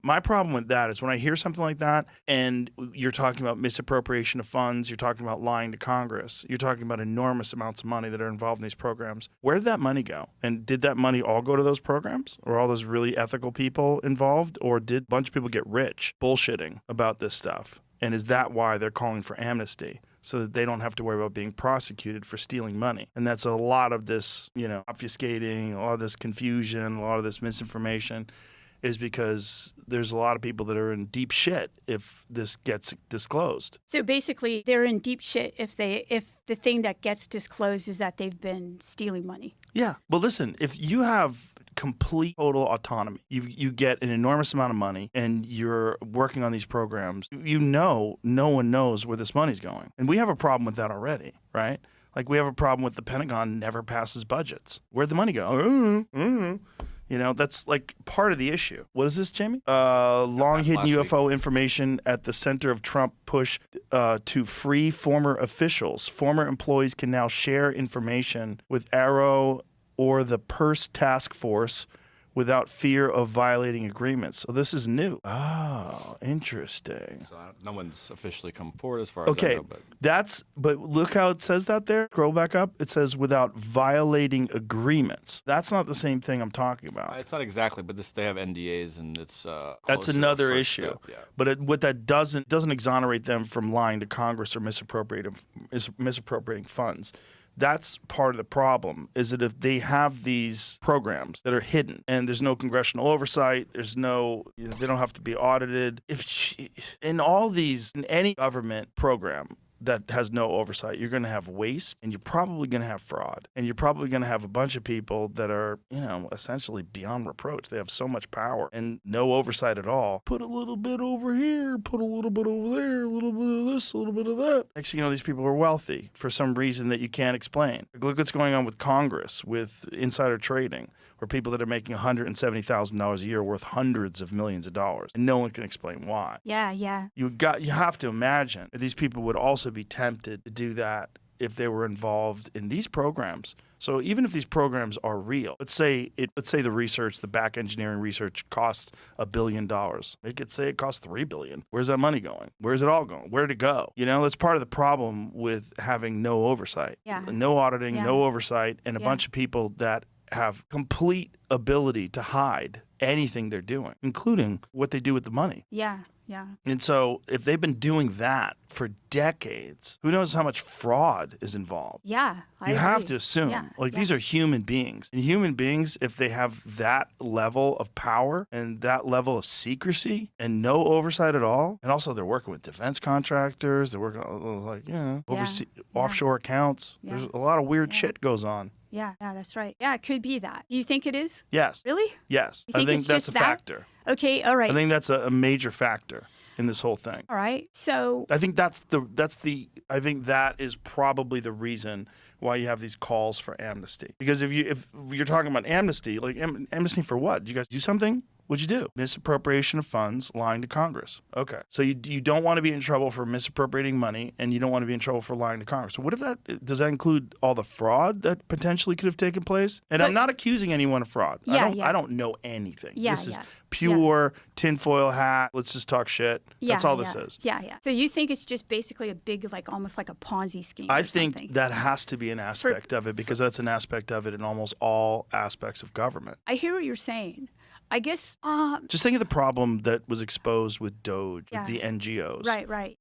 My problem with that is when I hear something like that and you're talking about misappropriation of funds, you're talking about lying to Congress, you're talking about enormous amounts of money that are involved in these programs. Where did that money go? And did that money all go to those programs? Or all those really ethical people involved? Or did a bunch of people get rich bullshitting about this stuff? And is that why they're calling for amnesty? So that they don't have to worry about being prosecuted for stealing money. And that's a lot of this, obfuscating, a lot of this confusion, a lot of this misinformation is because there's a lot of people that are in deep shit if this gets disclosed. So basically, they're in deep shit if the thing that gets disclosed is that they've been stealing money. Yeah. Well, listen, if you have complete total autonomy, you get an enormous amount of money and you're working on these programs, no one knows where this money's going. And we have a problem with that already, right? Like we have a problem with the Pentagon never passes budgets. Where'd the money go? That's like part of the issue. What is this, Jamie? Long hidden UFO information at the center of Trump push to free former officials. Former employees can now share information with Arrow or the Purse Task Force without fear of violating agreements. So this is new. Oh, interesting. So no one's officially come forward as far as I know. But look how it says that there. Scroll back up. It says without violating agreements. That's not the same thing I'm talking about. It's not exactly, but they have NDAs and it's that's another issue. Yeah. But what that doesn't exonerate them from lying to Congress or misappropriating funds. That's part of the problem, is that if they have these programs that are hidden and there's no congressional oversight, they don't have to be audited. In any government program that has no oversight, you're going to have waste and you're probably going to have fraud. And you're probably going to have a bunch of people that are, essentially beyond reproach. They have so much power and no oversight at all. Put a little bit over here, put a little bit over there, a little bit of this, a little bit of that. Next thing you know, these people are wealthy for some reason that you can't explain. Look what's going on with Congress, with insider trading, where people that are making $170,000 a year worth hundreds of millions of dollars. And no one can explain why. Yeah. You have to imagine that these people would also be tempted to do that if they were involved in these programs. So even if these programs are real, let's say the back engineering research costs $1 billion. They could say it costs $3 billion. Where's that money going? Where's it all going? Where'd it go? That's part of the problem with having no oversight. Yeah. No auditing, no oversight, and a bunch of people that have complete ability to hide anything they're doing, including what they do with the money. Yeah. And so if they've been doing that for decades, who knows how much fraud is involved? Yeah, You have to assume. These are human beings. And human beings, if they have that level of power and that level of secrecy and no oversight at all, and also they're working with defense contractors, they're working offshore accounts. Yeah. There's a lot of weird shit goes on. Yeah, that's right. Yeah, it could be that. Do you think it is? Yes. Really? Yes. You think I it's think that's just a that? factor. Okay, all right. I think that's a major factor in this whole thing. All right. So I think I think that is probably the reason why you have these calls for amnesty. Because if you're talking about amnesty, like amnesty for what? Did you guys do something? What'd you do? Misappropriation of funds, lying to Congress. Okay. So you don't want to be in trouble for misappropriating money, and you don't want to be in trouble for lying to Congress. So what if does that include all the fraud that potentially could have taken place? And I'm not accusing anyone of fraud. I don't know anything. This is pure tinfoil hat. Let's just talk shit. That's all this is. Yeah. So you think it's just basically a big, almost like a Ponzi scheme? I think that has to be an aspect of it, because that's an aspect of it in almost all aspects of government. I hear what you're saying. I guess... just think of the problem that was exposed with Doge, with the NGOs. Right.